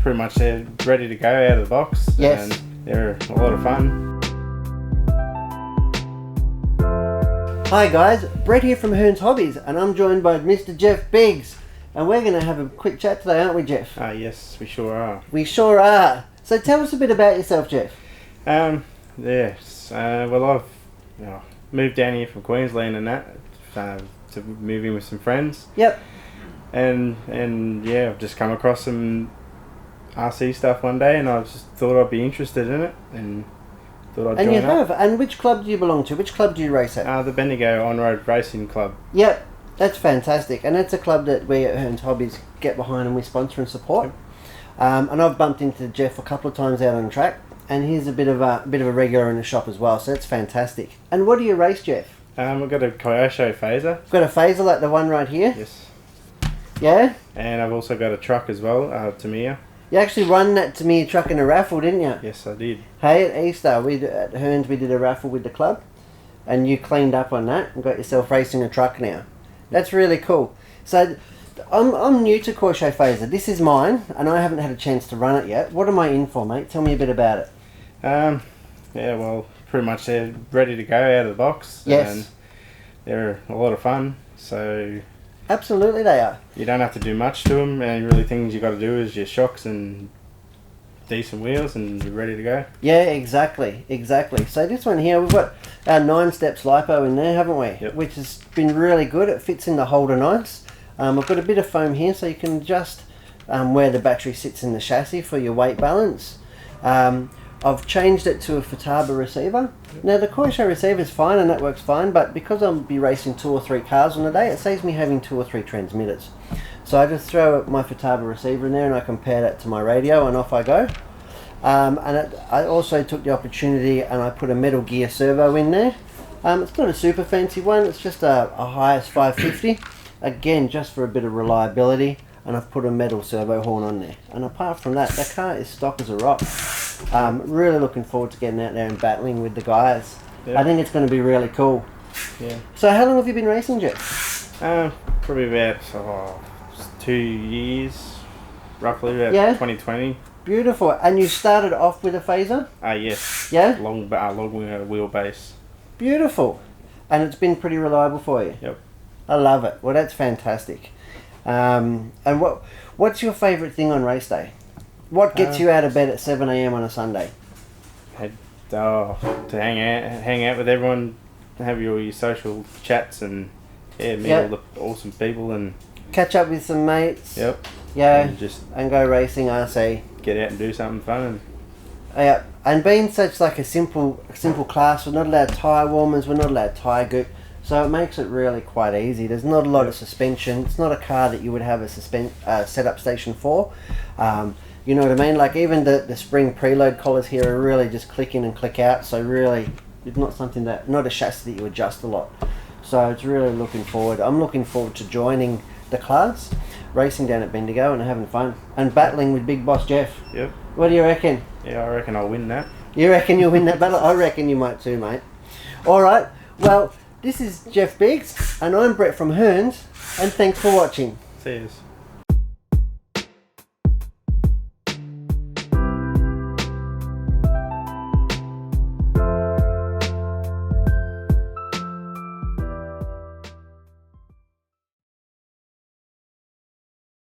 pretty much they're ready to go out of the box. Yes. And they're a lot of fun. Hi guys, Brett here from Hearns Hobbies, and I'm joined by Mr. Jeff Biggs, and we're going to have a quick chat today, aren't we, Jeff? Yes, we sure are. We sure are. So tell us a bit about yourself, Jeff. Yes. Well, I've moved down here from Queensland and that to move in with some friends. Yep. And yeah, I've just come across some RC stuff one day, and I just thought I'd be interested in it, and thought I'd and join you up. have. And which club do you belong to? Which club do you race at? The Bendigo On-Road Racing Club. Yep, that's fantastic, and that's a club that we at Hearns Hobbies get behind and we sponsor and support. Yep. And I've bumped into Jeff a couple of times out on the track, and he's a bit of a regular in the shop as well, so that's fantastic. And what do you race, Jeff? I've got a Kyosho phaser. Got a phaser like the one right here? Yes. Yeah? And I've also got a truck as well, Tamiya. You actually won that Tamiya truck in a raffle, didn't you? Yes, I did. Hey, at Easter, at Hearns we did a raffle with the club, and you cleaned up on that and got yourself racing a truck now. That's really cool. So, I'm new to Kyosho phaser. This is mine, and I haven't had a chance to run it yet. What am I in for, mate? Tell me a bit about it. Yeah, well, pretty much they're ready to go out of the box. Yes. And they're a lot of fun, so Absolutely they are. you don't have to do much to them, and really things you got to do is your shocks and decent wheels, and you're ready to go. Yeah, exactly. So this one here, we've got our 9 steps lipo in there, haven't we? Yep. Which has been really good. It fits in the holder nice. I've got a bit of foam here so you can adjust where the battery sits in the chassis for your weight balance. I've changed it to a Futaba receiver. Now the Kyosho receiver is fine and that works fine, but because I'll be racing 2 or 3 cars on a day, it saves me having 2 or 3 transmitters. So I just throw my Futaba receiver in there and I compare that to my radio and off I go. I also took the opportunity and I put a Metal Gear servo in there. It's not a super fancy one, it's just a highest 550. Again, just for a bit of reliability, and I've put a metal servo horn on there. And apart from that, the car is stock as a rock. Really looking forward to getting out there and battling with the guys. Yeah. I think it's going to be really cool. Yeah. So how long have you been racing, Jeff? Probably about 2 years, roughly, about Yeah. 2020. Beautiful. And you started off with a phaser? Yes. Yeah? Long wheelbase. Beautiful. And it's been pretty reliable for you? Yep. I love it. Well, that's fantastic. And what's your favourite thing on race day? What gets you out of bed at 7 AM on a Sunday? To hang out with everyone, have your social chats, and meet all the awesome people, and Catch up with some mates. yep. Yeah. And go racing RC. get out and do something fun. Yeah. And being such like a simple class, we're not allowed tyre warmers, we're not allowed tyre goop. So it makes it really quite easy. There's not a lot of suspension. It's not a car that you would have a setup station for. You know what I mean? Like even the spring preload collars here are really just click in and click out. So really, it's not not a chassis that you adjust a lot. So it's really looking forward. I'm looking forward to joining the class, racing down at Bendigo and having fun and battling with Big Boss Jeff. Yep. What do you reckon? Yeah, I reckon I'll win that. You reckon you'll win that battle? I reckon you might too, mate. All right. Well, this is Jeff Biggs, and I'm Brett from Hearns, and thanks for watching. See yous.